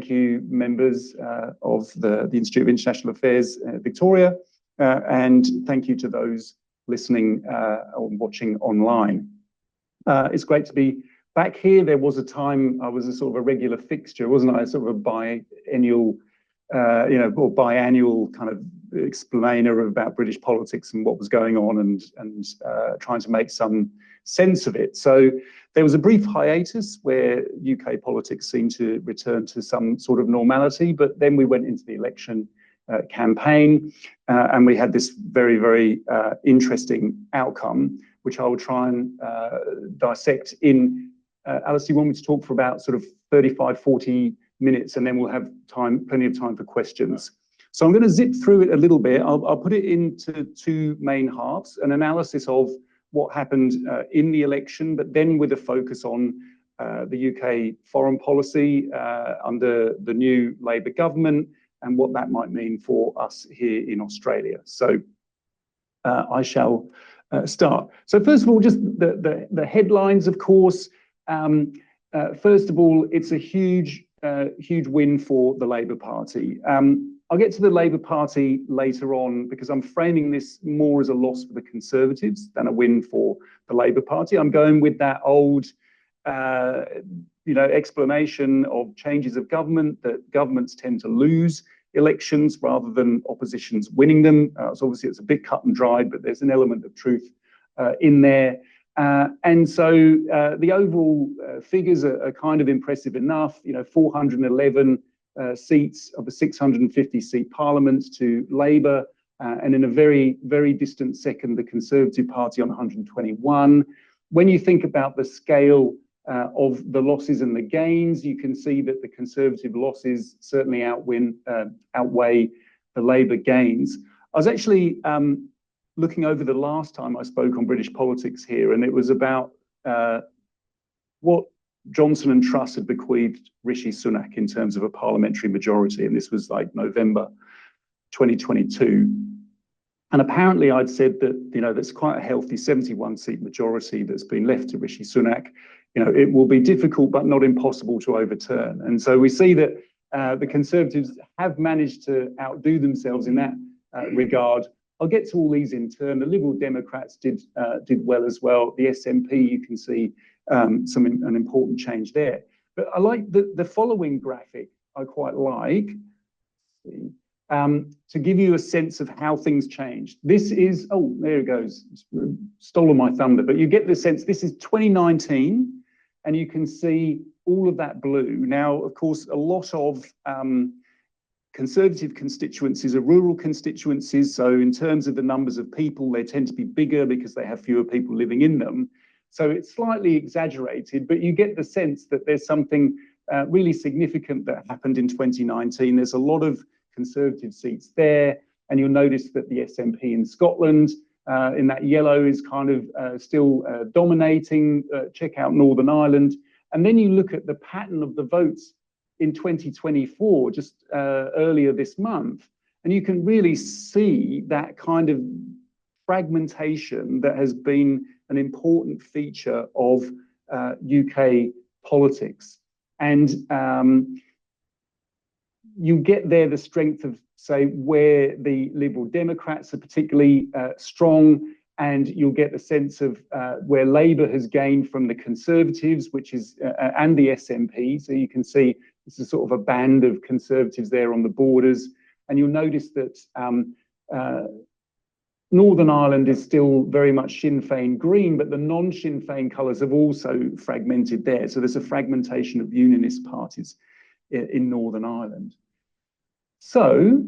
thank you, members of the Institute of International Affairs, Victoria, and thank you to those listening or watching online. It's great to be back here. There was a time I was a sort of a regular fixture, wasn't I? Sort of a biennial, or biannual kind of explainer about British politics and what was going on, and trying to make some sense of it. So there was a brief hiatus where UK politics seemed to return to some sort of normality, but then we went into the election campaign, and we had this very, very interesting outcome, which I will try and dissect in. Alice, do you want me to talk for about sort of 35, 40 minutes, and then we'll have plenty of time for questions. So I'm going to zip through it a little bit. I'll put it into two main halves: an analysis of what happened in the election, but then with a focus on the UK foreign policy under the new Labour government and what that might mean for us here in Australia. So I shall start. So first of all, just the headlines, of course. First of all, it's a huge win for the Labour Party. I'll get to the Labour Party later on because I'm framing this more as a loss for the Conservatives than a win for the Labour Party. I'm going with that old, explanation of changes of government, that governments tend to lose elections rather than oppositions winning them. So obviously it's a bit cut and dried, but there's an element of truth in there. And so the overall figures are kind of impressive enough. 411 seats of a 650-seat parliament to Labour, and in a very, very distant second, the Conservative Party on 121. When you think about the scale of the losses and the gains, you can see that the Conservative losses certainly outweigh the Labour gains. I was actually looking over the last time I spoke on British politics here, and it was about what Johnson and Truss had bequeathed Rishi Sunak in terms of a parliamentary majority, and this was like November 2022. And apparently I'd said that, that's quite a healthy 71-seat majority that's been left to Rishi Sunak. It will be difficult but not impossible to overturn. And so we see that the Conservatives have managed to outdo themselves in that regard. I'll get to all these in turn. The Liberal Democrats did well as well. The SNP, you can see an important change there. But I like the following graphic. I quite like to give you a sense of how things changed. This is there it goes. It's stolen my thunder. But you get the sense this is 2019, and you can see all of that blue. Now, of course, a lot of Conservative constituencies are rural constituencies, so in terms of the numbers of people, they tend to be bigger because they have fewer people living in them. So it's slightly exaggerated, but you get the sense that there's something really significant that happened in 2019. There's a lot of Conservative seats there, and you'll notice that the SNP in Scotland, in that yellow, is kind of still dominating. Check out Northern Ireland. And then you look at the pattern of the votes in 2024, just earlier this month, and you can really see that kind of fragmentation that has been an important feature of UK politics. And you get there the strength of, say, where the Liberal Democrats are particularly strong, and you'll get the sense of where Labour has gained from the Conservatives, which is and the SNP. So you can see this is sort of a band of Conservatives there on the borders, and you'll notice that Northern Ireland is still very much Sinn Féin green, but the non-Sinn Féin colours have also fragmented there. So there's a fragmentation of unionist parties in Northern Ireland. So,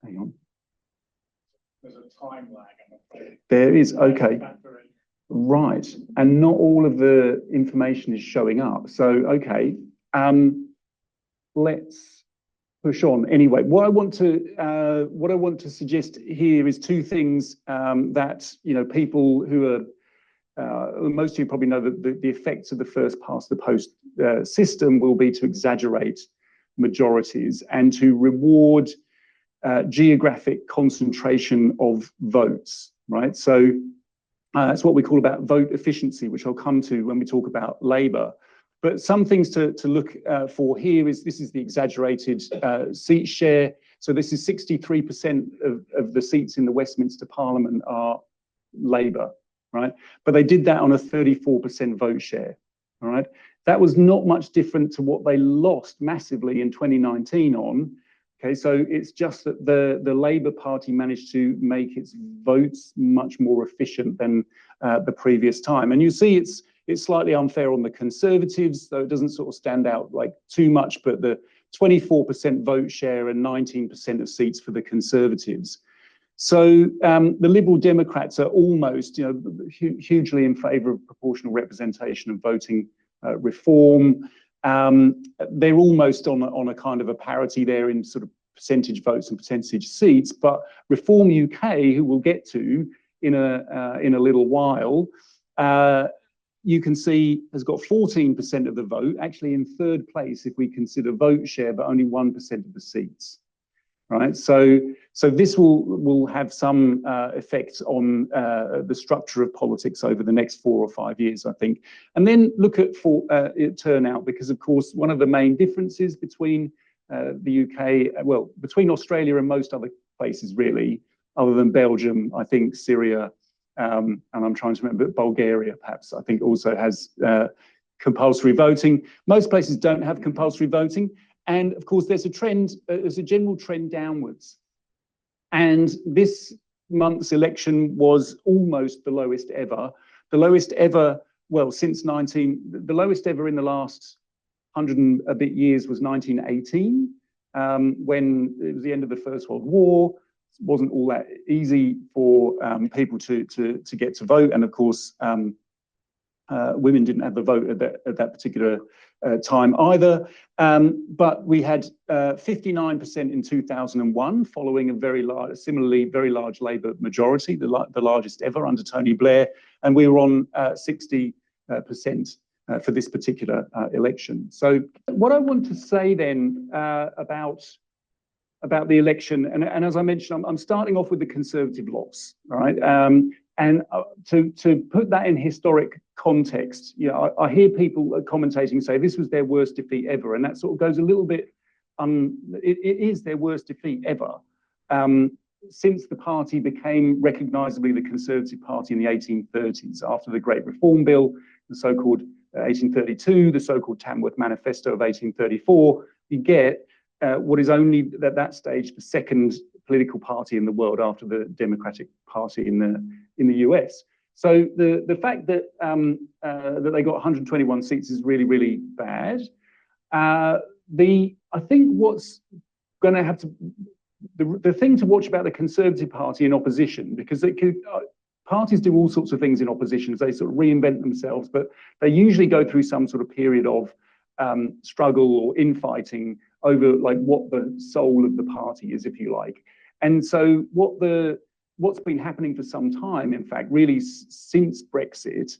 hang on. There's a time lag, I'm afraid. There is, okay. Right, and not all of the information is showing up. So, okay, let's push on. Anyway, what I want to suggest here is two things that people who are most of you probably know that the effects of the first past the post system will be to exaggerate majorities and to reward geographic concentration of votes, right? So that's what we call about vote efficiency, which I'll come to when we talk about Labour. But some things to look for here is this is the exaggerated seat share. So this is 63% of the seats in the Westminster Parliament are Labour, right? But they did that on a 34% vote share, all right? That was not much different to what they lost massively in 2019 on. Okay, so it's just that the Labour Party managed to make its votes much more efficient than the previous time. And you see it's slightly unfair on the Conservatives, though it doesn't sort of stand out like too much, but the 24% vote share and 19% of seats for the Conservatives. So the Liberal Democrats are almost, hugely in favour of proportional representation and voting reform. They're almost on a kind of a parity there in sort of percentage votes and percentage seats, but Reform UK, who we'll get to in a little while, you can see has got 14% of the vote, actually in third place if we consider vote share, but only 1% of the seats. Right, so this will have some effect on the structure of politics over the next 4 or 5 years, I think. And then look at turnout, because of course one of the main differences between the UK, well, between Australia and most other places really, other than Belgium, I think Syria, and I'm trying to remember, Bulgaria perhaps, I think also has compulsory voting. Most places don't have compulsory voting. And of course, there's a general trend downwards. And this month's election was almost the lowest ever. The lowest ever, well, the lowest ever in the last 100 and a bit years was 1918, when it was the end of the First World War. It wasn't all that easy for people to get to vote. And of course, women didn't have the vote at that particular time either. But we had 59% in 2001, following a similarly very large Labour majority, the largest ever under Tony Blair. And we were on 60% for this particular election. So what I want to say then about the election, and as I mentioned, I'm starting off with the Conservative loss, all right? And to put that in historic context, I hear people commentating say this was their worst defeat ever, and that sort of goes a little bit. It is their worst defeat ever since the party became recognisably the Conservative Party in the 1830s, after the Great Reform Bill, the so-called 1832, the so-called Tamworth Manifesto of 1834. You get what is only at that stage the second political party in the world after the Democratic Party in the US. So the fact that that they got 121 seats is really, really bad. I think what's going to have to the thing to watch about the Conservative Party in opposition, because parties do all sorts of things in opposition. They sort of reinvent themselves, but they usually go through some sort of period of struggle or infighting over like what the soul of the party is, if you like. And so what's been happening for some time, in fact, really since Brexit,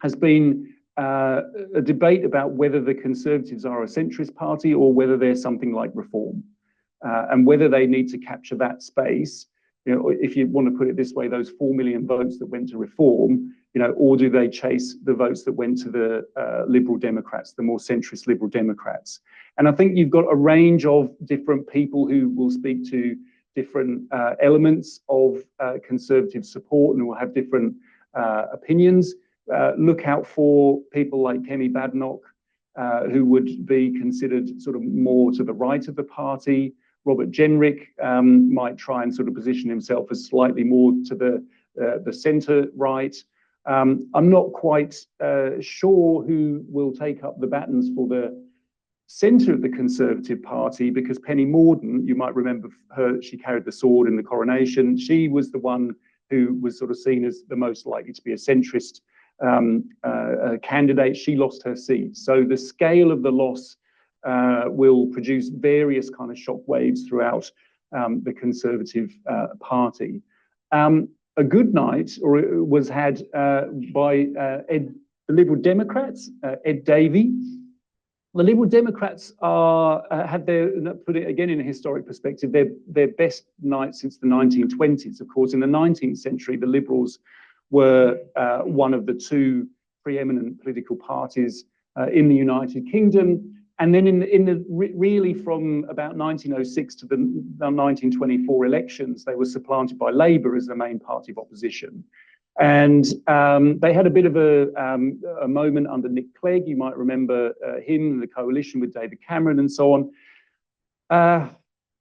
has been a debate about whether the Conservatives are a centrist party or whether they're something like Reform, and whether they need to capture that space. If you want to put it this way, those 4 million votes that went to Reform, or do they chase the votes that went to the Liberal Democrats, the more centrist Liberal Democrats? And I think you've got a range of different people who will speak to different elements of Conservative support and will have different opinions. Look out for people like Kemi Badenoch, who would be considered sort of more to the right of the party. Robert Jenrick might try and sort of position himself as slightly more to the centre right. I'm not quite sure who will take up the batons for the centre of the Conservative Party, because Penny Mordaunt, you might remember her, she carried the sword in the coronation. She was the one who was sort of seen as the most likely to be a centrist candidate. She lost her seat. So the scale of the loss will produce various kind of shockwaves throughout the Conservative Party. A good night was had by the Liberal Democrats, Ed Davey. The Liberal Democrats had put it again in a historic perspective, their best night since the 1920s. Of course, in the 19th century, the Liberals were one of the two preeminent political parties in the United Kingdom. And then really from about 1906 to the 1924 elections, they were supplanted by Labour as the main party of opposition. And they had a bit of a moment under Nick Clegg. You might remember him, the coalition with David Cameron and so on.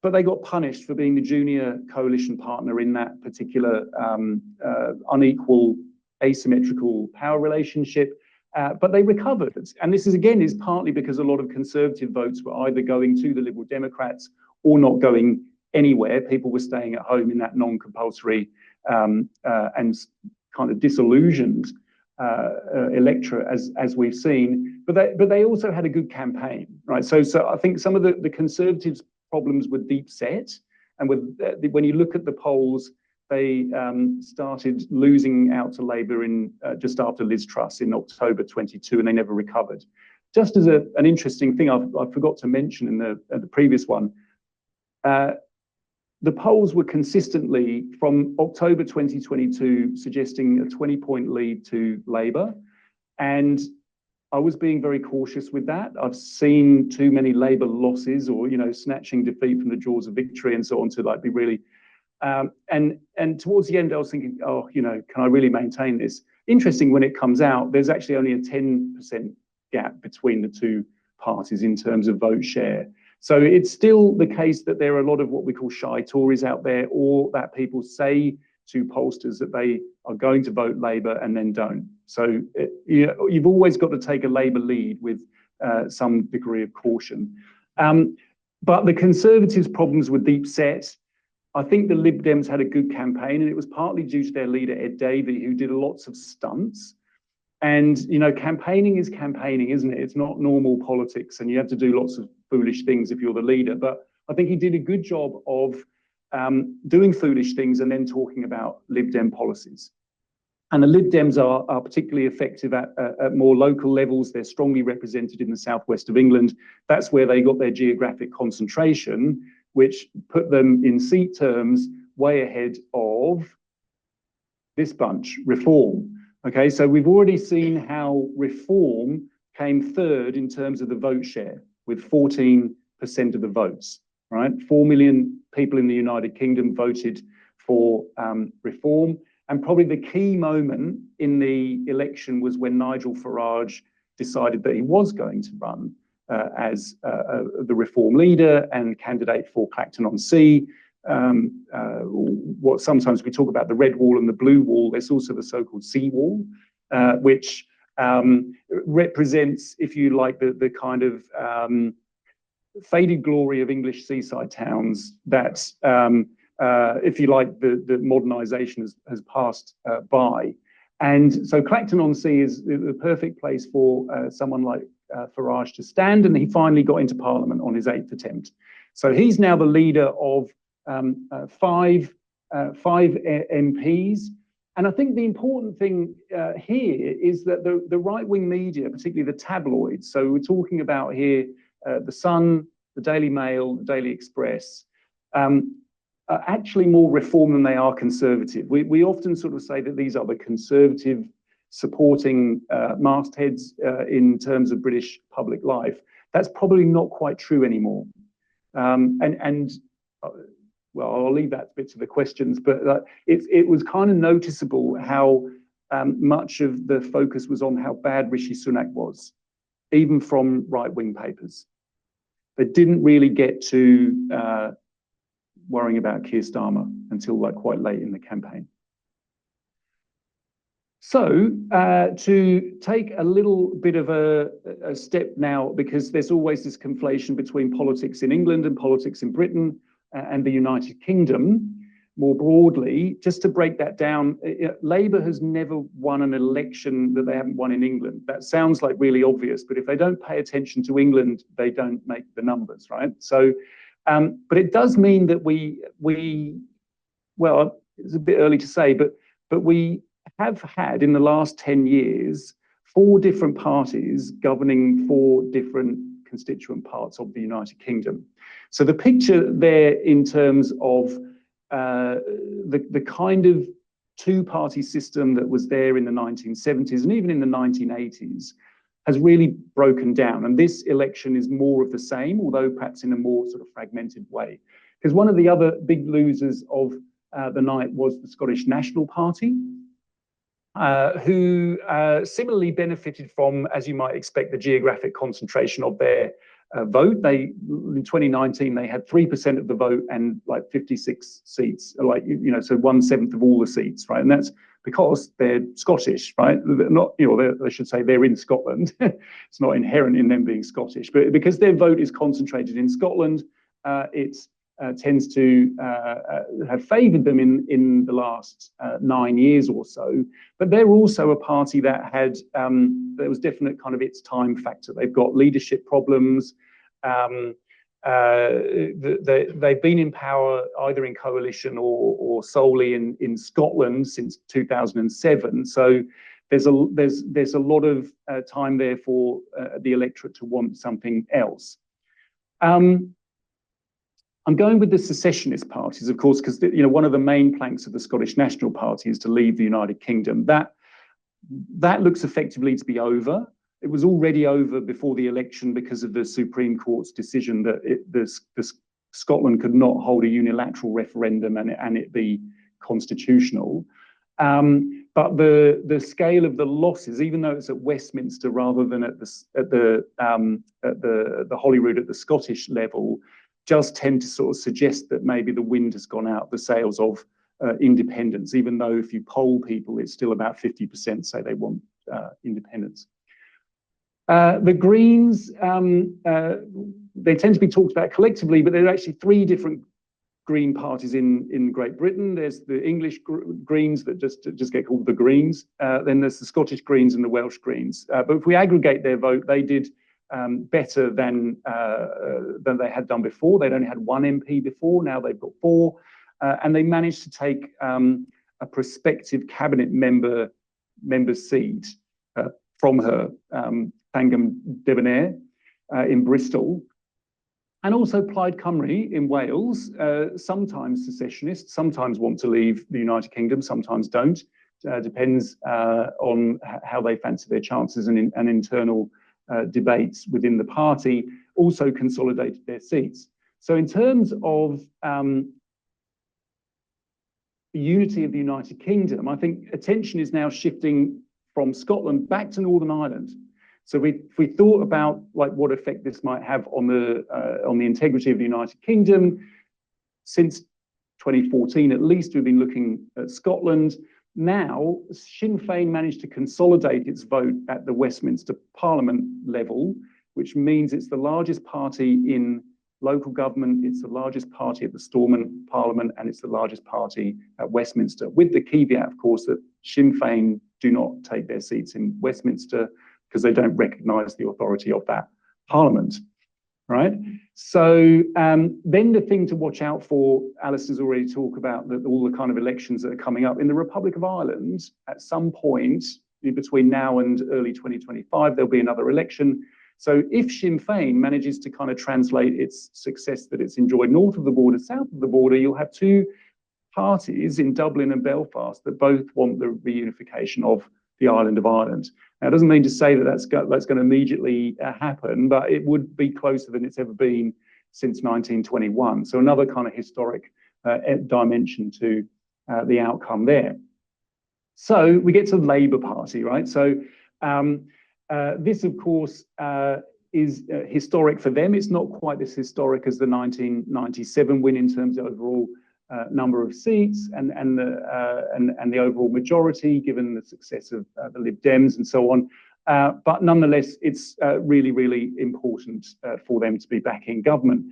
But they got punished for being the junior coalition partner in that particular unequal, asymmetrical power relationship. But they recovered. And this is partly because a lot of Conservative votes were either going to the Liberal Democrats or not going anywhere. People were staying at home in that non-compulsory and kind of disillusioned electorate, as we've seen. But they also had a good campaign, right? So I think some of the Conservatives' problems were deep set, and when you look at the polls, they started losing out to Labour in just after Liz Truss in October 22, and they never recovered. Just as an interesting thing, I forgot to mention in the previous one, the polls were consistently from October 2022 suggesting a 20-point lead to Labour, and I was being very cautious with that. I've seen too many Labour losses, or snatching defeat from the jaws of victory and so on, to be really. And towards the end, I was thinking, can I really maintain this? Interesting, when it comes out, there's actually only a 10% gap between the two parties in terms of vote share. So it's still the case that there are a lot of what we call shy Tories out there, or that people say to pollsters that they are going to vote Labour and then don't. So you've always got to take a Labour lead with some degree of caution. But the Conservatives' problems were deep set. I think the Lib Dems had a good campaign, and it was partly due to their leader, Ed Davey, who did lots of stunts. And, campaigning is campaigning, isn't it? It's not normal politics, and you have to do lots of foolish things if you're the leader. But I think he did a good job of doing foolish things and then talking about Lib Dem policies. And the Lib Dems are particularly effective at more local levels. They're strongly represented in the southwest of England. That's where they got their geographic concentration, which put them in seat terms way ahead of this bunch, Reform. Okay, so we've already seen how Reform came third in terms of the vote share, with 14% of the votes, right? 4 million people in the United Kingdom voted for Reform. And probably the key moment in the election was when Nigel Farage decided that he was going to run as the Reform leader and candidate for Clacton-on-Sea. What sometimes we talk about the red wall and the blue wall. There's also the so-called sea wall, which represents, if you like, the kind of faded glory of English seaside towns that, if you like, the modernisation has passed by. And so Clacton-on-Sea is the perfect place for someone like Farage to stand, and he finally got into Parliament on his 8th attempt. So he's now the leader of five MPs. And I think the important thing here is that the right-wing media, particularly the tabloids, so we're talking about here The Sun, the Daily Mail, the Daily Express, are actually more Reform than they are Conservative. We often sort of say that these are the Conservative supporting mastheads in terms of British public life. That's probably not quite true anymore. Well, I'll leave that bit to the questions, but it was kind of noticeable how much of the focus was on how bad Rishi Sunak was, even from right-wing papers. They didn't really get to worrying about Keir Starmer until quite late in the campaign. So to take a little bit of a step now, because there's always this conflation between politics in England and politics in Britain and the United Kingdom more broadly, just to break that down, Labour has never won an election that they haven't won in England. That sounds like really obvious, but if they don't pay attention to England, they don't make the numbers, right? So, but it does mean that well, it's a bit early to say, but we have had in the last 10 years, 4 different parties governing 4 different constituent parts of the United Kingdom. So the picture there in terms of the kind of 2-party system that was there in the 1970s and even in the 1980s has really broken down. And this election is more of the same, although perhaps in a more sort of fragmented way. Because one of the other big losers of the night was the Scottish National Party, who similarly benefited from, as you might expect, the geographic concentration of their vote. In 2019, they had 3% of the vote and like 56 seats, like, so 1/7 of all the seats, right? And that's because they're Scottish, right? They're not, I should say they're in Scotland. It's not inherent in them being Scottish, but because their vote is concentrated in Scotland, it tends to have favoured them in the last 9 years or so. But they're also a party that had, there was definite kind of its time factor. They've got leadership problems. They've been in power either in coalition or solely in Scotland since 2007. So there's a lot of time there for the electorate to want something else. I'm going with the secessionist parties, of course, because one of the main planks of the Scottish National Party is to leave the United Kingdom. That looks effectively to be over. It was already over before the election because of the Supreme Court's decision that Scotland could not hold a unilateral referendum and it be constitutional. But the scale of the losses, even though it's at Westminster rather than at the Holyrood at the Scottish level, does tend to sort of suggest that maybe the wind has gone out the sails of independence, even though if you poll people, it's still about 50% say they want independence. The Greens, they tend to be talked about collectively, but there are actually 3 different Green parties in Great Britain. There's the English Greens that just get called the Greens. Then there's the Scottish Greens and the Welsh Greens. But if we aggregate their vote, they did better than they had done before. They'd only had 1 MP before, now they've got 4. And they managed to take a prospective cabinet member seat from her, Pangam Debonair in Bristol, and also Plaid Cymru in Wales, sometimes secessionists, sometimes want to leave the United Kingdom, sometimes don't. Depends on how they fancy their chances, and internal debates within the party also consolidated their seats. So in terms of the unity of the United Kingdom, I think attention is now shifting from Scotland back to Northern Ireland. So if we thought about like what effect this might have on the integrity of the United Kingdom, since 2014 at least, we've been looking at Scotland. Now, Sinn Féin managed to consolidate its vote at the Westminster Parliament level, which means it's the largest party in local government, it's the largest party at the Stormont Parliament, and it's the largest party at Westminster, with the caveat, of course, that Sinn Féin do not take their seats in Westminster because they don't recognise the authority of that parliament, right? So then the thing to watch out for, Alison's already talked about all the kind of elections that are coming up. In the Republic of Ireland, at some point between now and early 2025, there'll be another election. So if Sinn Féin manages to kind of translate its success that it's enjoyed north of the border, south of the border, you'll have 2 parties in Dublin and Belfast that both want the reunification of the island of Ireland. Now, it doesn't mean to say that that's going to immediately happen, but it would be closer than it's ever been since 1921. So another kind of historic dimension to the outcome there. So we get to the Labour Party, right? So this, of course, is historic for them. It's not quite as historic as the 1997 win in terms of overall number of seats and the overall majority, given the success of the Lib Dems and so on. But nonetheless, it's really, really important for them to be back in government.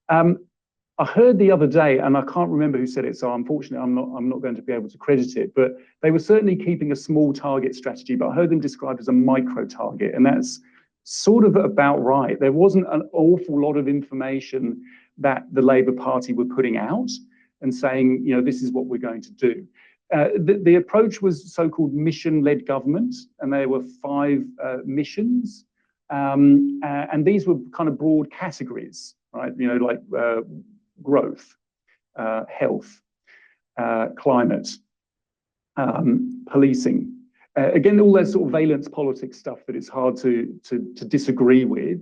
I heard the other day, and I can't remember who said it, so unfortunately, I'm not going to be able to credit it. But they were certainly keeping a small target strategy. But I heard them described as a micro target, and that's sort of about right. There wasn't an awful lot of information that the Labour Party were putting out and saying, this is what we're going to do. The approach was so-called mission-led government, and there were 5 missions, and these were kind of broad categories, right? Like growth, health, climate, policing, again, all that sort of valence politics stuff that it's hard to disagree with.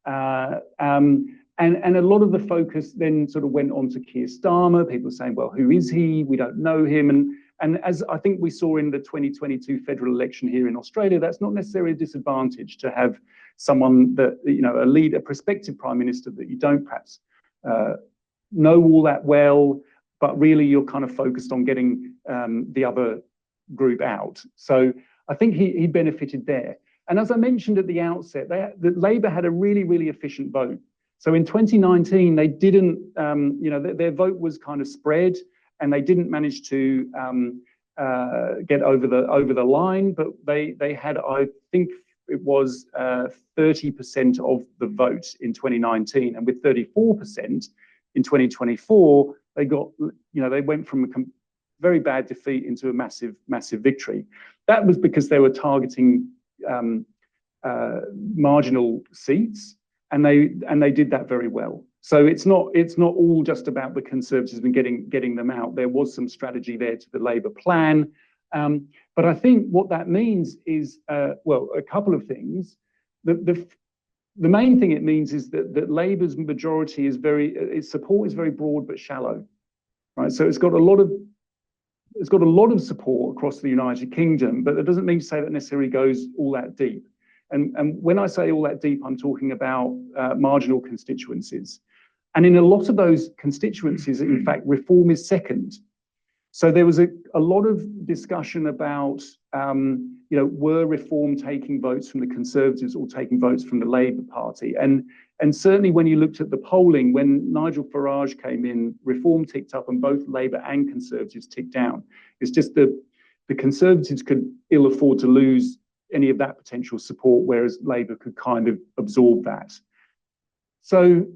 And a lot of the focus then sort of went on to Keir Starmer. People are saying, well, who is he? We don't know him. And as I think we saw in the 2022 federal election here in Australia, that's not necessarily a disadvantage to have someone that, you know, a prospective prime minister that you don't perhaps know all that well, but really you're kind of focused on getting the other group out. So I think he benefited there. And as I mentioned at the outset, the Labour had a really, really efficient vote. So in 2019, they didn't, you know, their vote was kind of spread, and they didn't manage to get over the line, but they had, I think it was 30% of the vote in 2019, and with 34% in 2024, they got, you know, they went from a very bad defeat into a massive victory. That was because they were targeting marginal seats, and they did that very well. So it's not all just about the Conservatives and getting them out. There was some strategy there to the Labour plan, but I think what that means is well, a couple of things. The main thing it means is that Labour's majority is its support is very broad but shallow, right? So it's got a lot of support across the United Kingdom, but that doesn't mean to say that necessarily goes all that deep. And when I say all that deep, I'm talking about marginal constituencies. And in a lot of those constituencies, in fact, reform is second. So there was a lot of discussion about, you know, were reform taking votes from the Conservatives or taking votes from the Labour Party? And certainly when you looked at the polling, when Nigel Farage came in, reform ticked up and both Labour and Conservatives ticked down. It's just the Conservatives could ill afford to lose any of that potential support, whereas Labour could kind of absorb that. So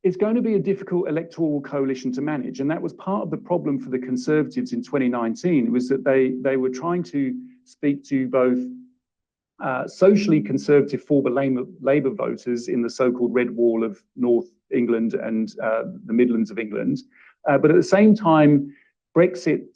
it's going to be a difficult electoral coalition to manage, and that was part of the problem for the Conservatives in 2019, was that they were trying to speak to both socially conservative former Labour voters in the so-called Red Wall of North England and the Midlands of England, but at the same time, Brexit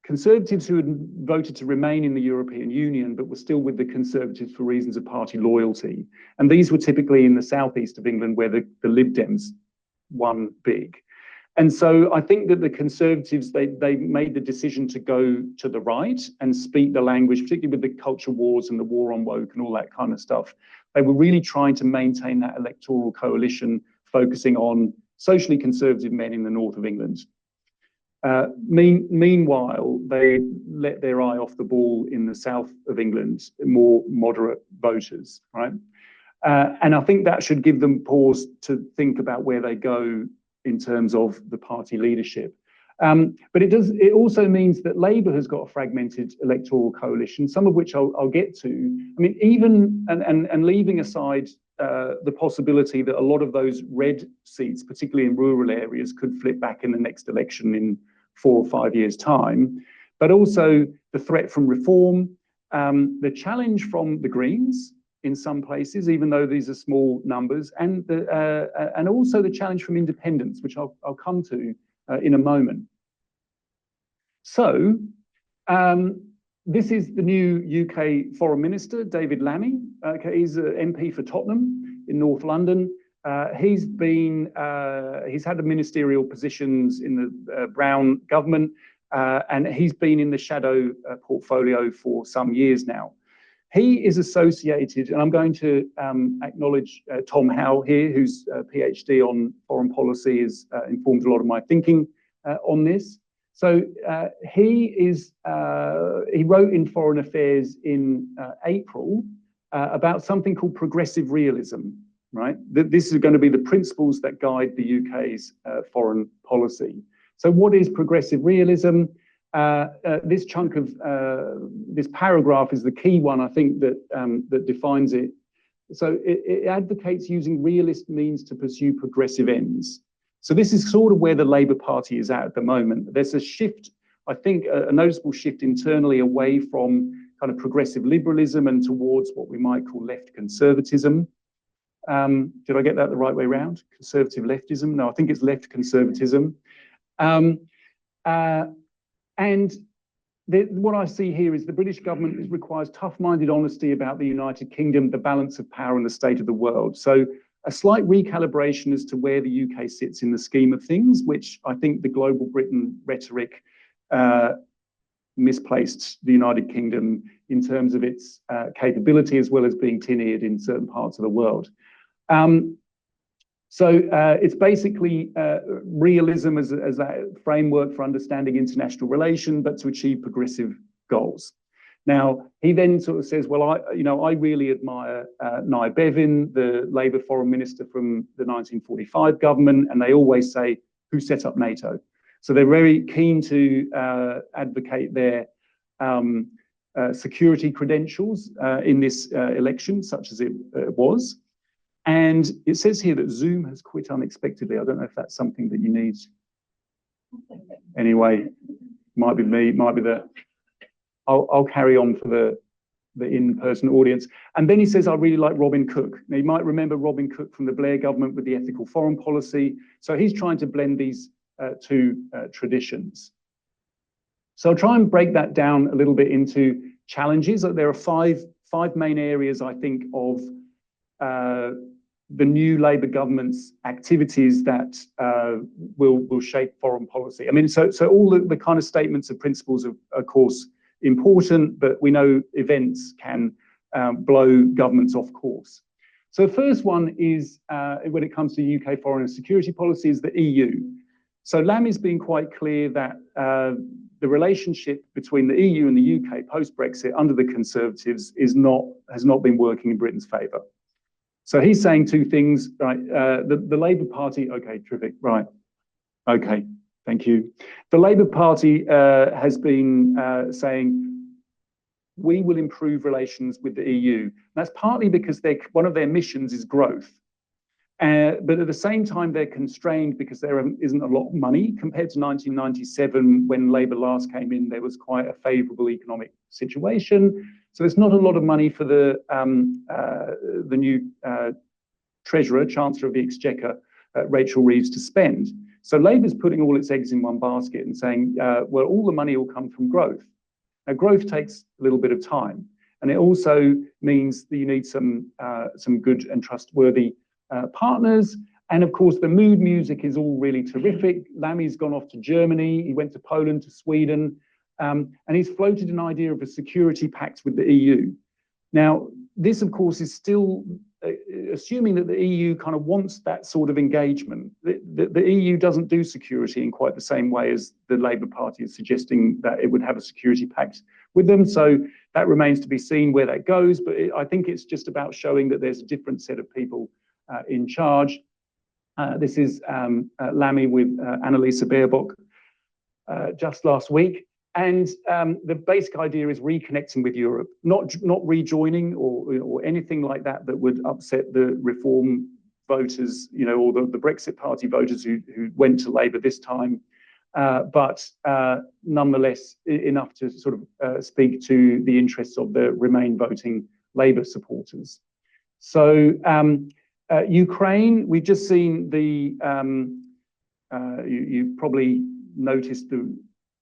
Conservatives who had voted to remain in the European Union, but were still with the Conservatives for reasons of party loyalty. And these were typically in the southeast of England, where the Lib Dems won big. And so I think that the Conservatives, they made the decision to go to the right and speak the language, particularly with the culture wars and the war on woke and all that kind of stuff. They were really trying to maintain that electoral coalition, focusing on socially conservative men in the north of England. Meanwhile, they let their eye off the ball in the south of England, more moderate voters, right? And I think that should give them pause to think about where they go in terms of the party leadership. But it also means that Labour has got a fragmented electoral coalition, some of which I'll get to. I mean, even and leaving aside the possibility that a lot of those red seats, particularly in rural areas, could flip back in the next election in 4 or 5 years' time, but also the threat from reform, the challenge from the Greens in some places, even though these are small numbers, and also the challenge from independents, which I'll come to in a moment. So this is the new UK Foreign Minister, David Lammy. Okay, he's an MP for Tottenham in North London. He's had the ministerial positions in the Brown government, and he's been in the shadow portfolio for some years now. He is associated, and I'm going to acknowledge Tom Howe here, whose PhD on foreign policy has informed a lot of my thinking on this. So he wrote in Foreign Affairs in April about something called progressive realism. Right? This is going to be the principles that guide the UK's foreign policy. So what is progressive realism? This chunk of this paragraph is the key one, I think, that defines it. So it advocates using realist means to pursue progressive ends. So this is sort of where the Labour Party is at the moment. There's a shift, I think, a noticeable shift internally away from kind of progressive liberalism and towards what we might call left conservatism. Did I get that the right way around? Conservative leftism? No, I think it's left conservatism. And what I see here is the British government requires tough-minded honesty about the United Kingdom, the balance of power and the state of the world. So a slight recalibration as to where the UK sits in the scheme of things, which I think the global Britain rhetoric misplaced the United Kingdom in terms of its capability, as well as being tin-eared in certain parts of the world. So it's basically realism as a framework for understanding international relation, but to achieve progressive goals. Now, he then sort of says, well, I really admire Nye Bevin, the Labour foreign minister from the 1945 government, and they always say, who set up NATO? So they're very keen to advocate their security credentials in this election, such as it was. And it says here that Zoom has quit unexpectedly. I don't know if that's something that you need. Anyway, might be me, might be the. I'll carry on for the in-person audience. And then he says, I really like Robin Cook. Now, you might remember Robin Cook from the Blair government with the ethical foreign policy. So he's trying to blend these two traditions. So I'll try and break that down a little bit into challenges. There are five main areas, I think, of the new Labour government's activities that will shape foreign policy. I mean, so all the kind of statements and principles are, of course, important, but we know events can blow governments off course. So the first one is, when it comes to UK foreign and security policy, is the EU. So Lammy's been quite clear that the relationship between the EU and the UK post-Brexit under the Conservatives has not been working in Britain's favour. So he's saying two things, right? The Labour Party, okay, terrific, right. Okay, thank you. The Labour Party has been saying, we will improve relations with the EU. And that's partly because one of their missions is growth. But at the same time, they're constrained because there isn't a lot of money. Compared to 1997, when Labour last came in, there was quite a favourable economic situation. So there's not a lot of money for the new Treasurer, Chancellor of the Exchequer, Rachel Reeves, to spend. So Labour's putting all its eggs in one basket and saying, well, all the money will come from growth. Now, growth takes a little bit of time. And it also means that you need some good and trustworthy partners. And of course, the mood music is all really terrific. Lammy's gone off to Germany. He went to Poland, to Sweden. And he's floated an idea of a security pact with the EU. Now, this, of course, is still assuming that the EU kind of wants that sort of engagement. The EU doesn't do security in quite the same way as the Labour Party is suggesting that it would have a security pact with them. So that remains to be seen where that goes. But I think it's just about showing that there's a different set of people in charge. This is Lammy with Annalisa Baerbock just last week. And the basic idea is reconnecting with Europe, not rejoining or anything like that would upset the Reform voters, or the Brexit Party voters who went to Labour this time, but nonetheless enough to sort of speak to the interests of the Remain voting Labour supporters. So Ukraine, we've just seen the, you probably noticed the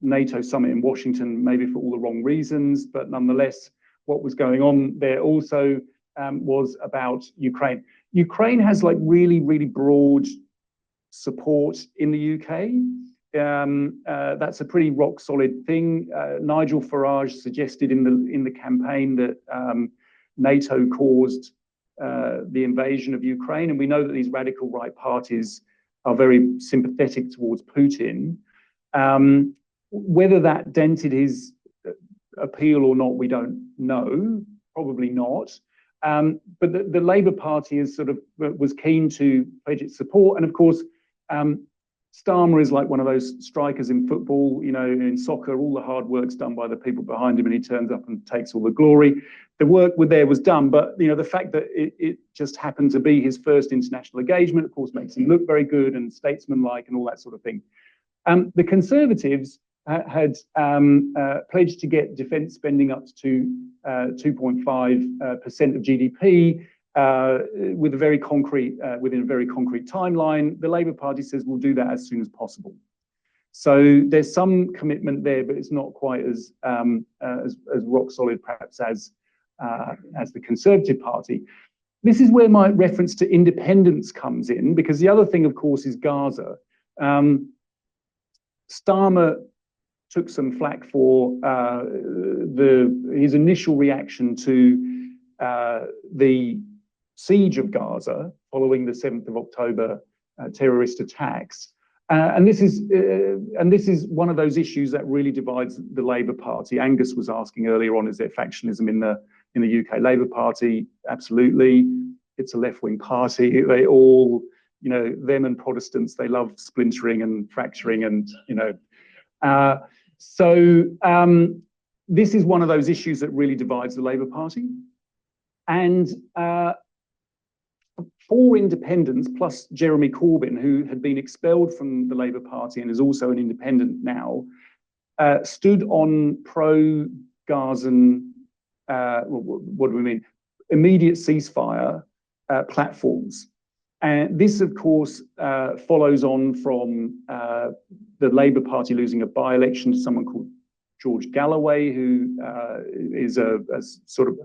NATO summit in Washington, maybe for all the wrong reasons, but nonetheless, what was going on there also was about Ukraine. Ukraine has like really, really broad support in the UK. That's a pretty rock solid thing. Nigel Farage suggested in the campaign that NATO caused the invasion of Ukraine, and we know that these radical right parties are very sympathetic towards Putin. Whether that dented his appeal or not, we don't know. Probably not. But the Labour Party is was keen to pledge its support, and of course, Starmer is like one of those strikers in football. In soccer, all the hard work's done by the people behind him, and he turns up and takes all the glory. The work there was done, but the fact that it just happened to be his first international engagement, of course, makes him look very good and statesmanlike and all that sort of thing. The Conservatives had pledged to get defence spending up to 2.5% of GDP with a very concrete, within a very concrete timeline. The Labour Party says we'll do that as soon as possible. So there's some commitment there, but it's not quite as rock solid, perhaps, as the Conservative Party. This is where my reference to independence comes in, because the other thing, of course, is Gaza. Starmer took some flack for his initial reaction to the siege of Gaza following the 7th of October terrorist attacks. And this is one of those issues that really divides the Labour Party. Angus was asking earlier on, is there factionalism in the UK Labour Party? Absolutely. It's a left-wing party. They all, them and Protestants, they love splintering and fracturing, and this is one of those issues that really divides the Labour Party. And for independents, plus Jeremy Corbyn, who had been expelled from the Labour Party and is also an independent now, stood on pro-Gazan, what do we mean, immediate ceasefire platforms. And this, of course, follows on from the Labour Party losing a by-election to someone called George Galloway, who is a sort of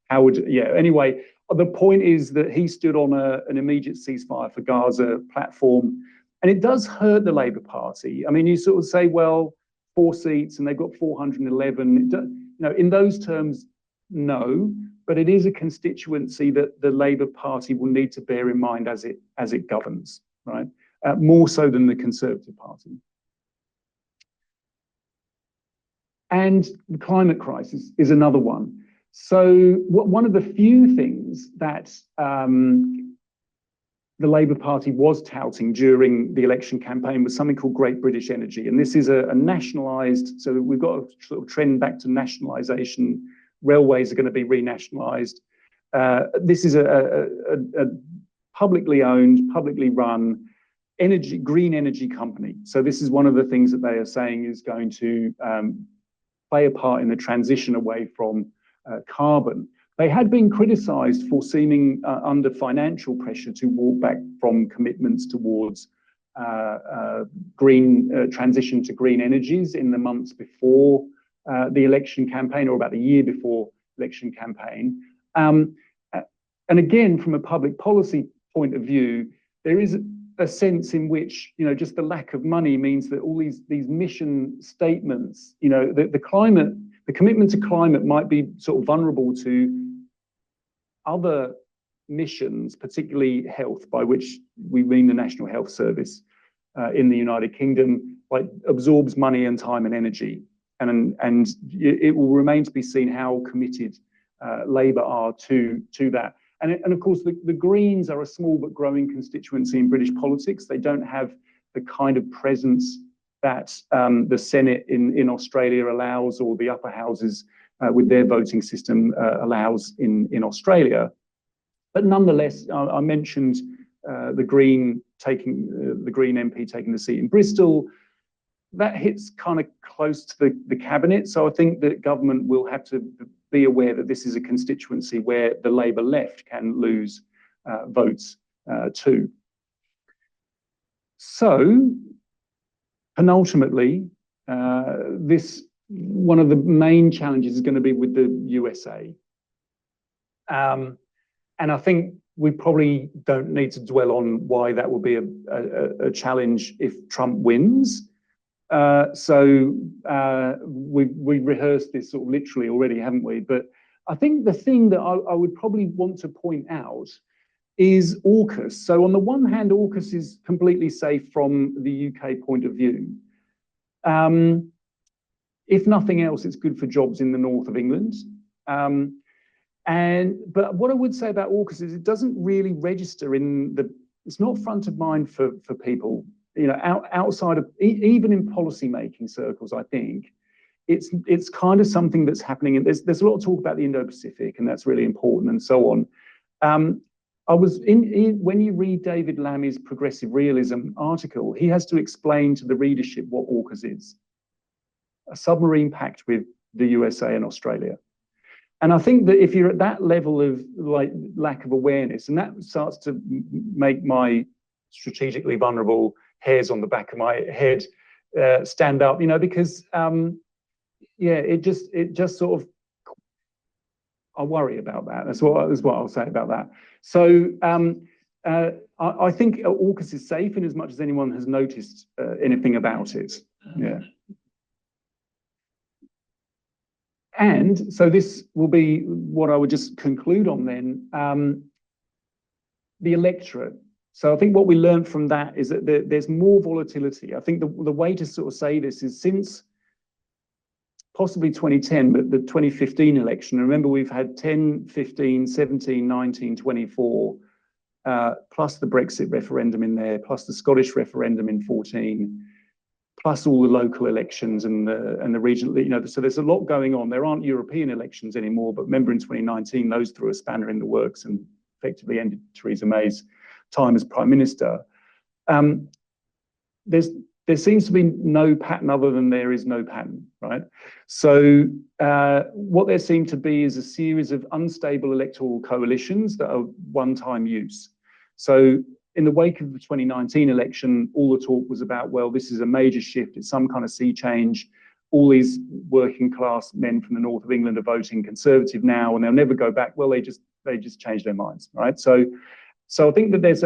Howard. Yeah, anyway, the point is that he stood on an immediate ceasefire for Gaza platform. And it does hurt the Labour Party. I mean, you sort of say, well, 4 seats and they've got 411. In those terms, no. But it is a constituency that the Labour Party will need to bear in mind as it governs, right? More so than the Conservative Party. And the climate crisis is another one. So one of the few things that the Labour Party was touting during the election campaign was something called Great British Energy. And this is a nationalised, so we've got a sort of trend back to nationalisation. Railways are going to be renationalised. This is a publicly owned, publicly run green energy company. So this is one of the things that they are saying is going to play a part in the transition away from carbon. They had been criticised for seeming under financial pressure to walk back from commitments towards green transition to green energies in the months before the election campaign, or about a year before election campaign. And again, from a public policy point of view, there is a sense in which, just the lack of money means that all these mission statements, the commitment to climate might be sort of vulnerable to other missions, particularly health, by which we mean the National Health Service in the United Kingdom, like absorbs money and time and energy. And it will remain to be seen how committed Labour are to that. And of course, the Greens are a small but growing constituency in British politics. They don't have the kind of presence that the Senate in Australia allows, or the upper houses with their voting system allows in Australia. But nonetheless, I mentioned the Green MP taking the seat in Bristol. That hits kind of close to the cabinet. So I think that government will have to be aware that this is a constituency where the Labour left can lose votes too. So penultimately, one of the main challenges is going to be with the USA. And I think we probably don't need to dwell on why that will be a challenge if Trump wins. We've rehearsed this sort of literally already, haven't we? But I think the thing that I would probably want to point out is AUKUS. So on the one hand, AUKUS is completely safe from the UK point of view. If nothing else, it's good for jobs in the north of England. But what I would say about AUKUS is it doesn't really register it's not front of mind for people. Outside of, even in policy-making circles, I think it's kind of something that's happening. And there's a lot of talk about the Indo-Pacific, and that's really important, and so on. When you read David Lammy's Progressive Realism article, he has to explain to the readership what AUKUS is: a submarine pact with the USA and Australia. And I think that if you're at that level of lack of awareness, and that starts to make my strategically vulnerable hairs on the back of my head stand up, because yeah, it just sort of, I worry about that. That's what I'll say about that. So I think AUKUS is safe in as much as anyone has noticed anything about it. Yeah. And so this will be what I would just conclude on then. The electorate. So I think what we learned from that is that there's more volatility. I think the way to sort of say this is since possibly 2010, but the 2015 election, remember we've had 10, 15, 17, 19, 24, plus the Brexit referendum in there, plus the Scottish referendum in 14, plus all the local elections and the regional, so there's a lot going on. There aren't European elections anymore, but remember in 2019, those threw a spanner in the works and effectively ended Theresa May's time as Prime Minister. There seems to be no pattern other than there is no pattern, right? So what there seem to be is a series of unstable electoral coalitions that are one-time use. So in the wake of the 2019 election, all the talk was about, well, this is a major shift, it's some kind of sea change. All these working class men from the north of England are voting Conservative now, and they'll never go back. Well, they just changed their minds, right? So I think that there's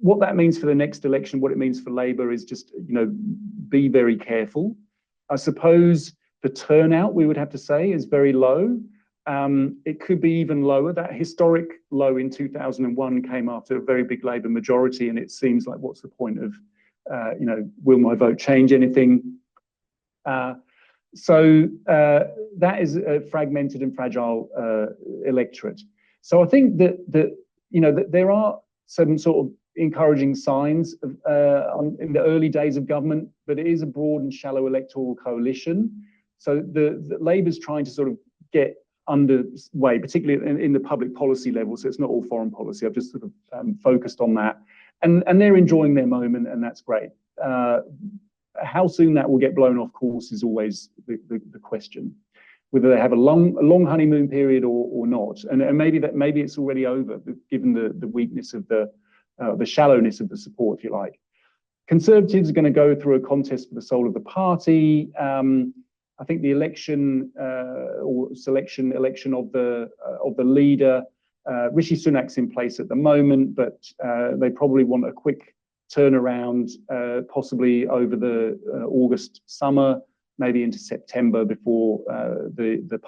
what that means for the next election, what it means for Labour is just, be very careful. I suppose the turnout, we would have to say, is very low. It could be even lower. That historic low in 2001 came after a very big Labour majority, and it seems like, what's the point of, will my vote change anything? So that is a fragmented and fragile electorate. So I think that there are some sort of encouraging signs in the early days of government, but it is a broad and shallow electoral coalition. So the Labour's trying to sort of get underway, particularly in the public policy level. So it's not all foreign policy. I've just sort of focused on that, and they're enjoying their moment, and that's great. How soon that will get blown off course is always the question. Whether they have a long honeymoon period or not, and maybe it's already over, given the weakness of the shallowness of the support, if you like. Conservatives are going to go through a contest for the soul of the party. I think the election or election of the leader, Rishi Sunak's in place at the moment, but they probably want a quick turnaround, possibly over the August summer, maybe into September before the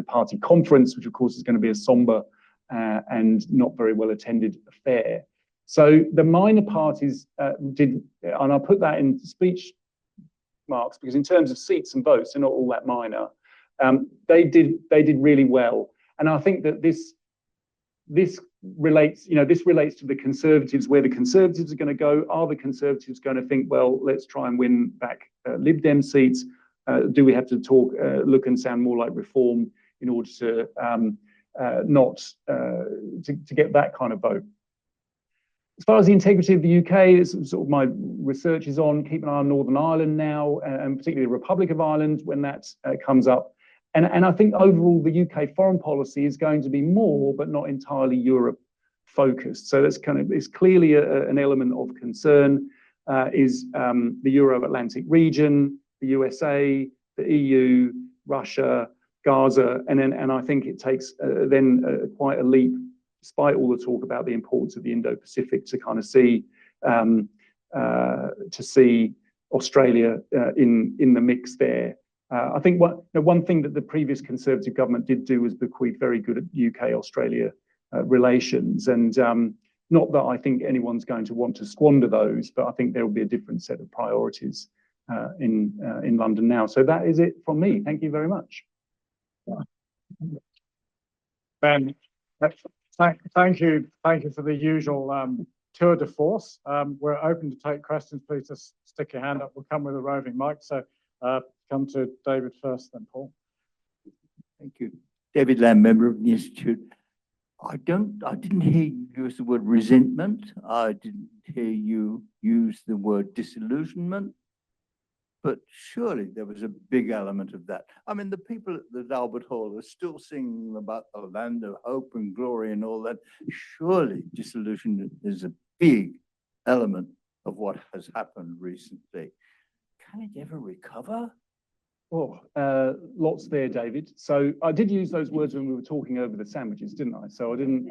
party conference, which of course is going to be a somber and not very well attended affair. So the minor parties did, and I'll put that in speech marks because in terms of seats and votes, they're not all that minor. They did really well, and I think that this relates to the Conservatives, where the Conservatives are going to go. Are the Conservatives going to think, well, let's try and win back Lib Dem seats? Do we have to look and sound more like Reform in order to to get that kind of vote? As far as the integrity of the UK, it's sort of my research is on. Keep an eye on Northern Ireland now, and particularly the Republic of Ireland when that comes up. And I think overall the UK foreign policy is going to be more, but not entirely Europe focused. So it's clearly an element of concern. Is the Euro-Atlantic region, the USA, the EU, Russia, Gaza, and I think it takes quite a leap, despite all the talk about the importance of the Indo-Pacific, to kind of see Australia in the mix there. I think one thing that the previous Conservative government did do was bequeath very good UK-Australia relations, and not that I think anyone's going to want to squander those, but I think there will be a different set of priorities in London now. So that is it from me. Thank you very much. Ben, thank you for the usual tour de force. We're open to take questions. Please just stick your hand up. We'll come with a roving mic. So come to David first, then Paul. Thank you. David Lamb, member of the Institute. I didn't hear you use the word resentment. I didn't hear you use the word disillusionment. But surely there was a big element of that. I mean, the people at Albert Hall are still singing about the land of hope and glory and all that. Surely disillusionment is a big element of what has happened recently. Can it ever recover? Oh, lots there, David. So I did use those words when we were talking over the sandwiches, didn't I? So I didn't.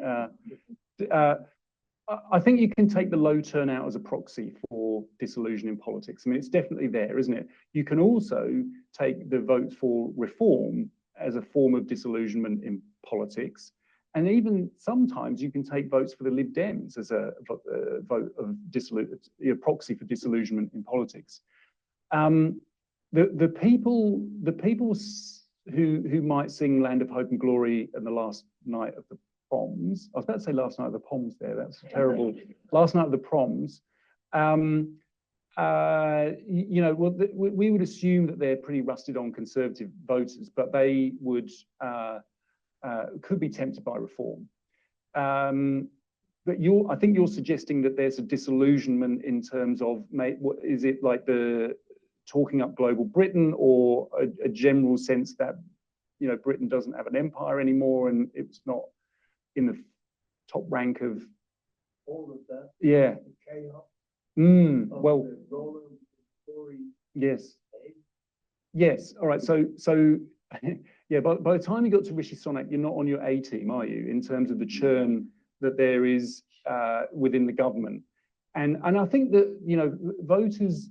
I think you can take the low turnout as a proxy for disillusion in politics. I mean, it's definitely there, isn't it? You can also take the vote for reform as a form of disillusionment in politics. And even sometimes you can take votes for the Lib Dems as a vote of proxy for disillusionment in politics. The people who might sing Land of Hope and Glory in the last night of the proms, I was about to say last night of the Poms there, that's terrible. Last night of the proms, you know, well, we would assume that they're pretty rusted on conservative voters, but they would could be tempted by reform. But I think you're suggesting that there's a disillusionment in terms of, what is it, like the talking up global Britain, or a general sense that, you know, Britain doesn't have an empire anymore and it's not in the top rank of All of that. Yeah. Chaos. Well, yes. Yes. All right. So yeah, by the time you got to Rishi Sunak, you're not on your A team, are you, in terms of the churn that there is within the government? And I think that, you know, voters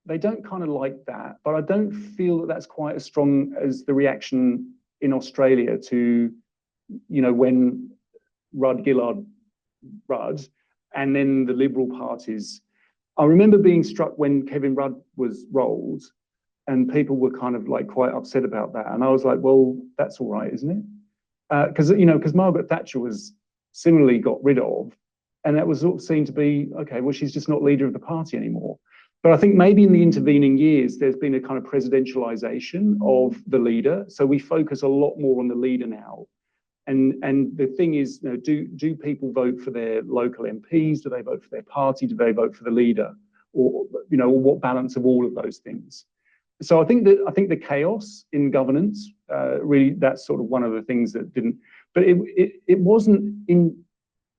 they don't kind of like that, but I don't feel that that's quite as strong as the reaction in Australia to, you know, when Gillard, and then the Liberal parties. I remember being struck when Kevin Rudd was rolled, and people were kind of like quite upset about that. And I was like, well, that's all right, isn't it? Because Margaret Thatcher was similarly got rid of, and that was sort of seen to be, okay, well, she's just not leader of the party anymore. But I think maybe in the intervening years, there's been a kind of presidentialization of the leader. So we focus a lot more on the leader now. And the thing is, you know, do people vote for their local MPs? Do they vote for their party? Do they vote for the leader? Or, you know, or what balance of all of those things? So I think the chaos in governance, really, that's sort of one of the things that didn't, but it wasn't in,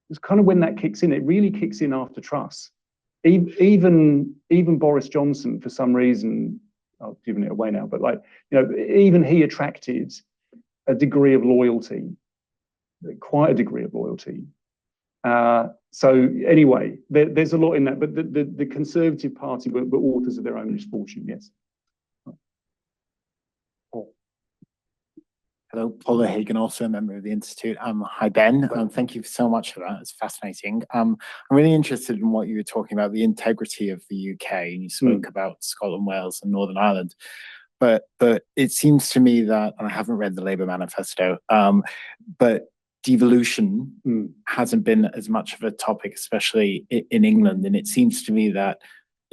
it's kind of when that kicks in, it really kicks in after Truss. Even Boris Johnson, for some reason, I've given it away now, but like, you know, even he attracted a degree of loyalty, quite a degree of loyalty. So anyway, there's a lot in that, but the Conservative Party were authors of their own misfortune, yes. Hello, Paula Hagan, also a member of the Institute. Hi, Ben. Thank you so much for that. It's fascinating. I'm really interested in what you were talking about, the integrity of the UK, and you spoke about Scotland, Wales, and Northern Ireland. But it seems to me that, and I haven't read the Labour manifesto, but devolution hasn't been as much of a topic, especially in England. And it seems to me that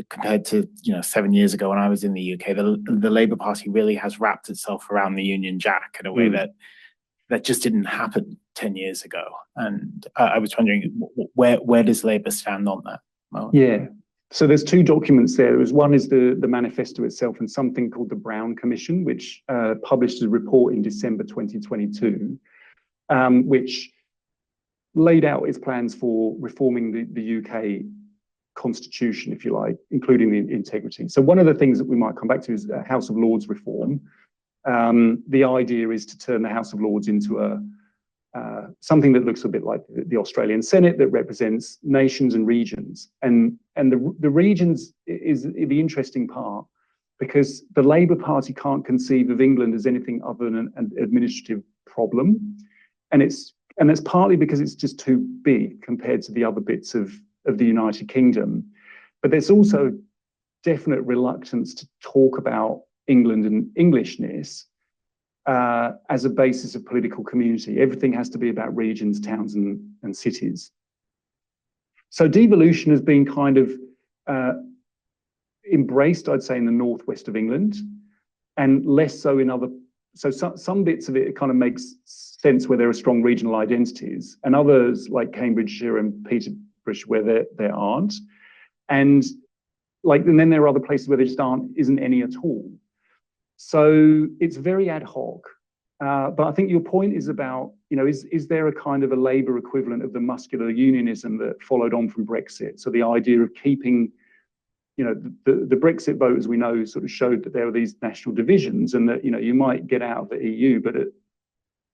compared to 7 years ago when I was in the UK, the Labour Party really has wrapped itself around the Union Jack in a way that just didn't happen 10 years ago. And I was wondering, where does Labour stand on that? Yeah. So there's two documents there. One is the manifesto itself and something called the Brown Commission, which published a report in December 2022, which laid out its plans for reforming the UK constitution, if you like, including the integrity. So one of the things that we might come back to is House of Lords reform. The idea is to turn the House of Lords into something that looks a bit like the Australian Senate, that represents nations and regions. And the regions is the interesting part, because the Labour Party can't conceive of England as anything other than an administrative problem. And that's partly because it's just too big compared to the other bits of the United Kingdom. But there's also definite reluctance to talk about England and Englishness as a basis of political community. Everything has to be about regions, towns, and cities. So devolution has been kind of embraced, I'd say, in the northwest of England, and less so in other. So some bits of it kind of makes sense where there are strong regional identities, and others like Cambridgeshire and Peterborough where there aren't. And then there are other places where there just isn't any at all. So it's very ad hoc. But I think your point is about, is there a kind of a Labour equivalent of the muscular unionism that followed on from Brexit? So the idea of keeping, the Brexit vote, as we know, sort of showed that there were these national divisions and that, you might get out of the EU,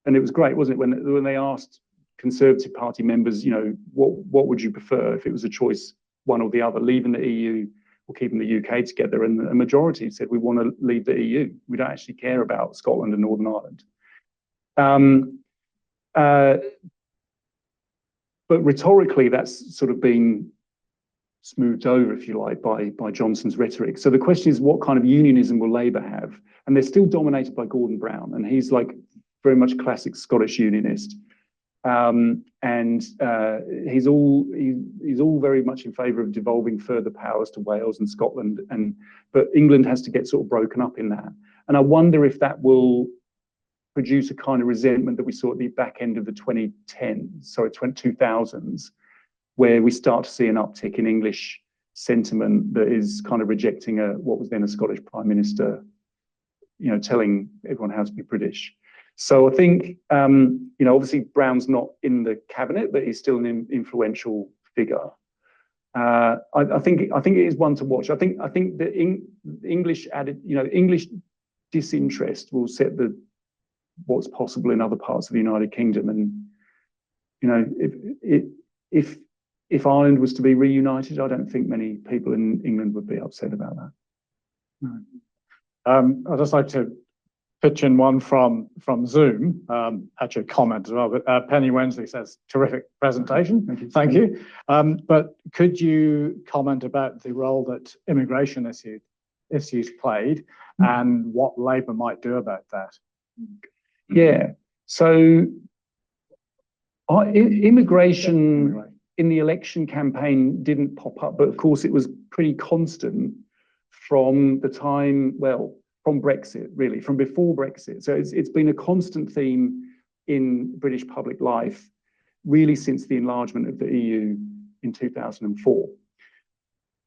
and it was great, wasn't it, when they asked Conservative Party members, what would you prefer if it was a choice, one or the other, leaving the EU or keeping the UK together? And a majority said we want to leave the EU. We don't actually care about Scotland and Northern Ireland. But rhetorically, that's sort of been smoothed over, if you like, by Johnson's rhetoric. So the question is, what kind of unionism will Labour have? And they're still dominated by Gordon Brown, and he's like very much classic Scottish unionist. And he's all very much in favour of devolving further powers to Wales and Scotland, but England has to get sort of broken up in that. And I wonder if that will produce a kind of resentment that we saw at the back end of the 2000s, where we start to see an uptick in English sentiment that is kind of rejecting what was then a Scottish Prime Minister, telling everyone how to be British. So I think, obviously Brown's not in the cabinet, but he's still an influential figure. I think it is one to watch. I think the English English disinterest will set what's possible in other parts of the United Kingdom. And if Ireland was to be reunited, I don't think many people in England would be upset about that. No. I'd just like to pitch in one from Zoom, actually a comment as well, but Penny Wensley says, terrific presentation. Thank you. But could you comment about the role that immigration issues played and what Labour might do about that? Yeah, so immigration in the election campaign didn't pop up, but of course it was pretty constant from the time, from Brexit, really, from before Brexit. So it's been a constant theme in British public life, really since the enlargement of the EU in 2004.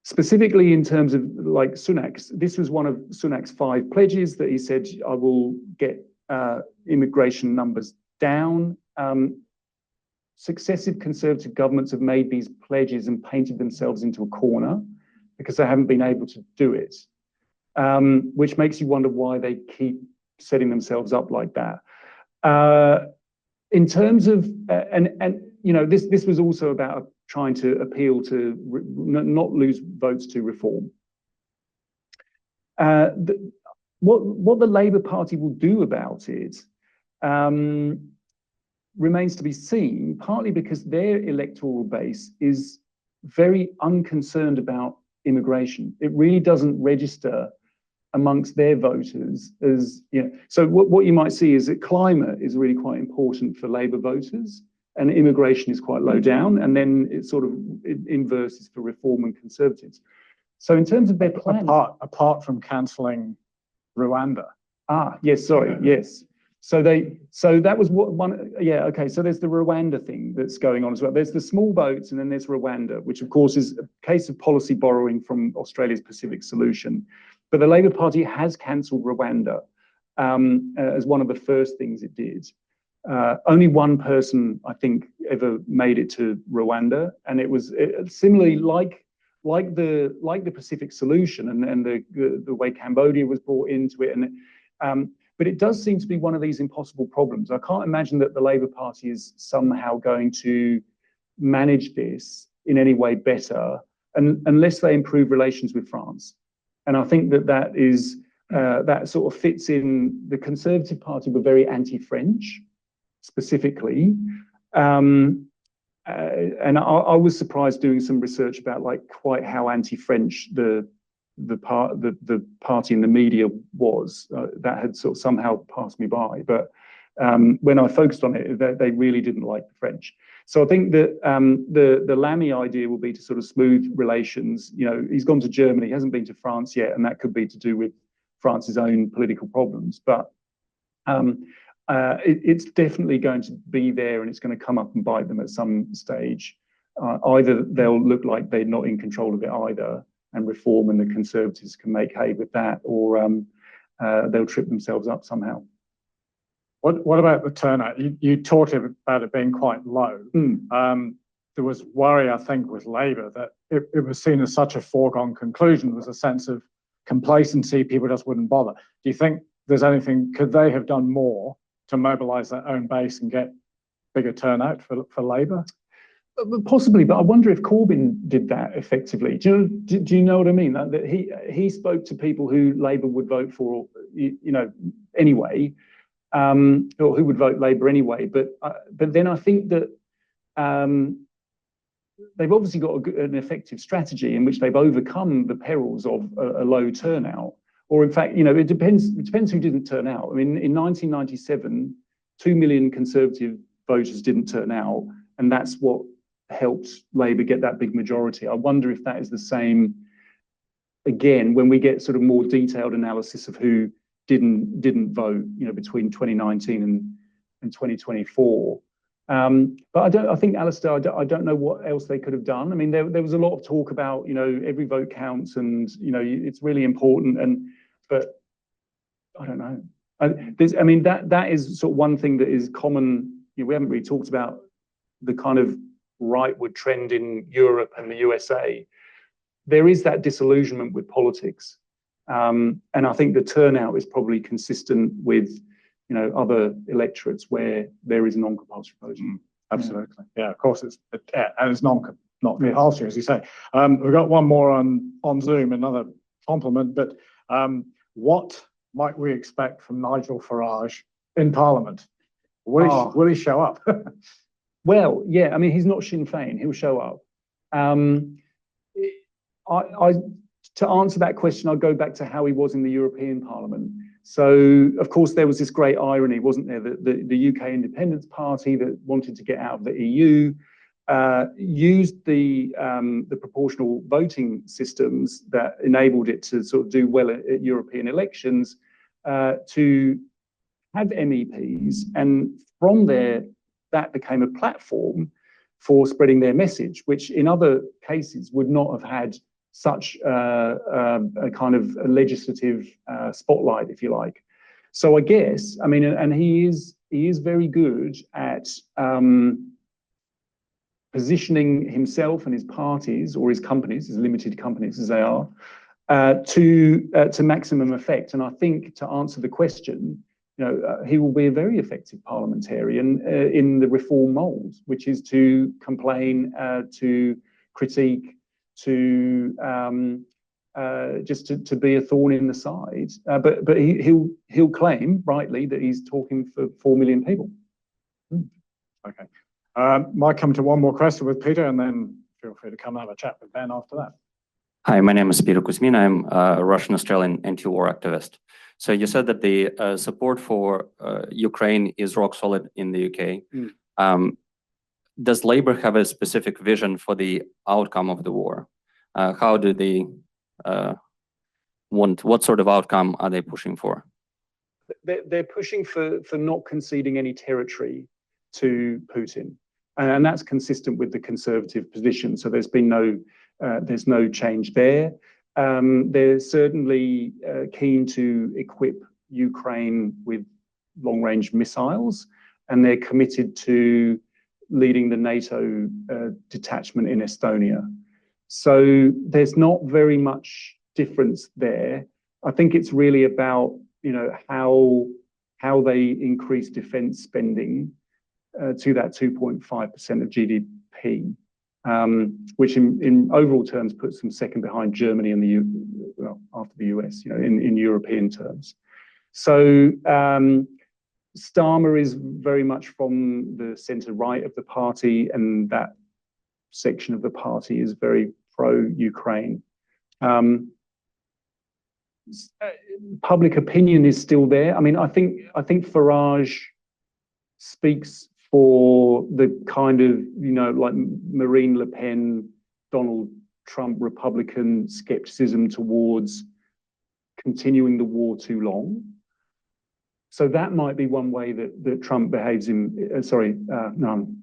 Specifically in terms of like Sunak's, this was one of Sunak's 5 pledges that he said, I will get immigration numbers down. Successive Conservative governments have made these pledges and painted themselves into a corner because they haven't been able to do it. Which makes you wonder why they keep setting themselves up like that. In terms of, this was also about trying to appeal to not lose votes to reform. What the Labour Party will do about it remains to be seen, partly because their electoral base is very unconcerned about immigration. It really doesn't register amongst their voters as, so what you might see is that climate is really quite important for Labour voters and immigration is quite low down, and then it sort of inverses for Reform and Conservatives. So in terms of their plan, apart from cancelling Rwanda. Yes, sorry, yes. So that was okay. So there's the Rwanda thing that's going on as well. There's the small boats, and then there's Rwanda, which of course is a case of policy borrowing from Australia's Pacific solution. But the Labour Party has cancelled Rwanda as one of the first things it did. Only one person, I think, ever made it to Rwanda, and it was similarly like the Pacific solution and the way Cambodia was brought into it. But it does seem to be one of these impossible problems. I can't imagine that the Labour Party is somehow going to manage this in any way better unless they improve relations with France. And I think that is that sort of fits in. The Conservative Party were very anti-French, specifically, and I was surprised doing some research about quite how anti-French the party in the media was. That had sort of somehow passed me by, but when I focused on it, they really didn't like the French. So I think that the Lamy idea will be to sort of smooth relations. He's gone to Germany, he hasn't been to France yet, and that could be to do with France's own political problems. But it's definitely going to be there, and it's going to come up and bite them at some stage. Either they'll look like they're not in control of it either, and Reform and the Conservatives can make hay with that, or they'll trip themselves up somehow. What about the turnout? You talked about it being quite low. There was worry, I think, with Labour that it was seen as such a foregone conclusion. There was a sense of complacency, people just wouldn't bother. Do you think there's anything, could they have done more to mobilise their own base and get bigger turnout for Labour? Possibly, but I wonder if Corbyn did that effectively. Do you know what I mean? That he spoke to people who Labour would vote for, anyway, or who would vote Labour anyway. But then I think that they've obviously got an effective strategy in which they've overcome the perils of a low turnout. Or in fact, it depends who didn't turn out. I mean, in 1997, 2 million Conservative voters didn't turn out, and that's what helped Labour get that big majority. I wonder if that is the same again when we get sort of more detailed analysis of who didn't vote, between 2019 and 2024. But I think, Alistair, I don't know what else they could have done. I mean, there was a lot of talk about, every vote counts and, it's really important. But I don't know. That is sort of one thing that is common. We haven't really talked about the kind of rightward trend in Europe and the USA. There is that disillusionment with politics. And I think the turnout is probably consistent with other electorates where there is non-compulsory voting. Absolutely. Yeah, of course and it's not compulsory, as you say. We've got one more on Zoom, another compliment, but what might we expect from Nigel Farage in Parliament? Will he show up? Well, yeah, he's not Sinn Féin, he'll show up. To answer that question, I'll go back to how he was in the European Parliament. So, of course, there was this great irony, wasn't there, that the UK Independence Party that wanted to get out of the EU used the proportional voting systems that enabled it to sort of do well at European elections to have MEPs, and from there, that became a platform for spreading their message, which in other cases would not have had such a kind of a legislative spotlight, if you like. So I guess, and he is very good at positioning himself and his parties or his companies, his limited companies as they are, to maximum effect. And I think to answer the question, he will be a very effective parliamentarian in the reform mould, which is to complain, to critique, to just to be a thorn in the side. But he'll claim rightly that he's talking for 4 million people. Okay. Might come to one more question with Peter, and then feel free to come and have a chat with Ben after that. Hi, my name is Peter Kuzmin. I'm a Russian-Australian anti-war activist. So you said that the support for Ukraine is rock solid in the UK. Does Labour have a specific vision for the outcome of the war? How do they what sort of outcome are they pushing for? They're pushing for not conceding any territory to Putin. And that's consistent with the Conservative position. So there's been there's no change there. They're certainly keen to equip Ukraine with long-range missiles, and they're committed to leading the NATO detachment in Estonia. So there's not very much difference there. I think it's really about how they increase defence spending to that 2.5% of GDP. Which in overall terms puts them second behind Germany and after the US, in European terms. So Starmer is very much from the centre right of the party, and that section of the party is very pro-Ukraine. Public opinion is still there. I think Farage speaks for the kind of, like Marine Le Pen, Donald Trump Republican skepticism towards continuing the war too long. So that might be one way that Trump behaves I'm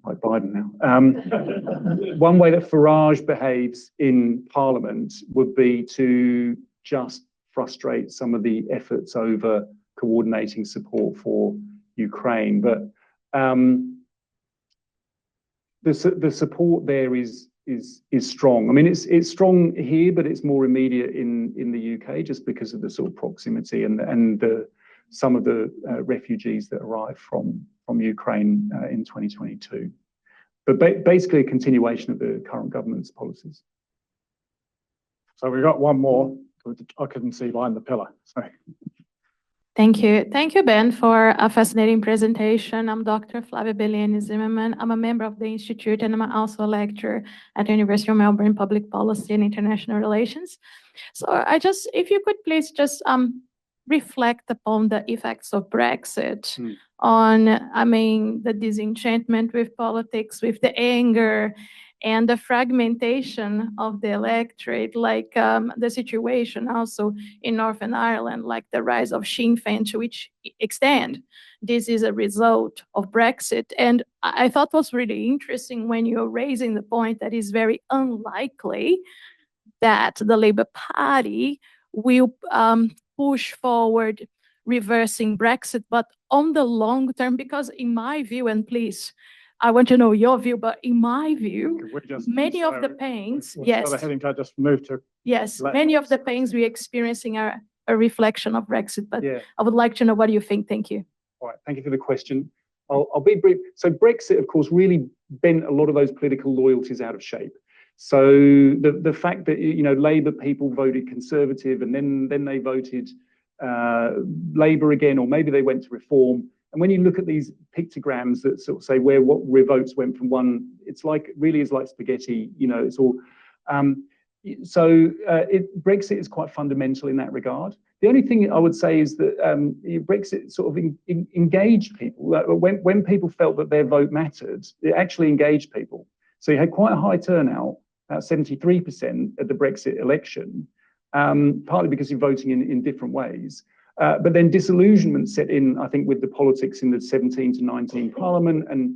like Biden now. One way that Farage behaves in Parliament would be to just frustrate some of the efforts over coordinating support for Ukraine. But the support there is strong. I mean, it's strong here, but it's more immediate in the UK just because of the sort of proximity and some of the refugees that arrived from Ukraine in 2022. But basically a continuation of the current government's policies. So we've got one more. I couldn't see behind the pillar. Sorry. Thank you. Thank you, Ben, for a fascinating presentation. I'm Dr. Flavia Bellini Zimmerman. I'm a member of the Institute and I'm also a lecturer at the University of Melbourne Public Policy and International Relations. So if you could please just reflect upon the effects of Brexit on, the disenchantment with politics, with the anger, and the fragmentation of the electorate, like the situation also in Northern Ireland, like the rise of Sinn Féin, to which extent this is a result of Brexit. And I thought it was really interesting when you're raising the point that it's very unlikely that the Labour Party will push forward reversing Brexit, but on the long term, because in my view, and please, I want to know your view, but in my view, many of the pains, yes, just move to many of the pains we're experiencing are a reflection of Brexit, but I would like to know what you think. Thank you. All right, thank you for the question. I'll be brief. So Brexit, of course, really bent a lot of those political loyalties out of shape. So the fact that, Labour people voted Conservative and then they voted Labour again, or maybe they went to Reform. And when you look at these pictograms that sort of say what votes went from one, it's like, really is like spaghetti, it's all. Brexit is quite fundamental in that regard. The only thing I would say is that Brexit sort of engaged people. When people felt that their vote mattered, it actually engaged people. So you had quite a high turnout, 73% at the Brexit election, partly because you're voting in different ways. But then disillusionment set in, I think, with the politics in the 17 to 19 Parliament. And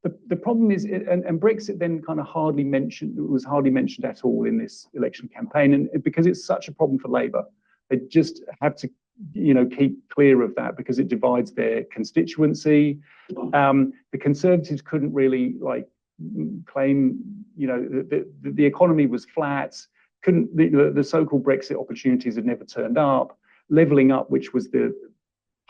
the problem is, and Brexit then kind of was hardly mentioned at all in this election campaign. And because it's such a problem for Labour, they just have to, keep clear of that because it divides their constituency. The Conservatives couldn't really claim, the economy was flat. The so-called Brexit opportunities had never turned up. Levelling up, which was the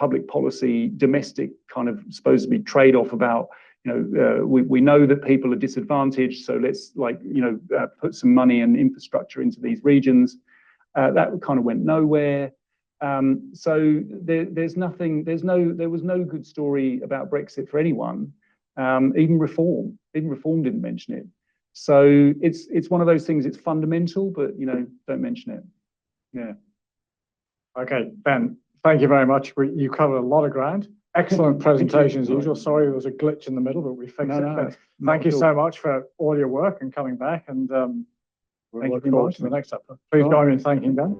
public policy, domestic kind of supposed to be trade-off about, we know that people are disadvantaged, so let's put some money and infrastructure into these regions. That kind of went nowhere. So there was no good story about Brexit for anyone. Even Reform didn't mention it. So it's one of those things. It's fundamental, but don't mention it. Yeah. Okay, Ben, thank you very much. You covered a lot of ground. Excellent presentation as usual. Sorry, there was a glitch in the middle, but we fixed it. Thank you so much for all your work and coming back. And we'll look forward to the next episode. Please join me in thanking Ben.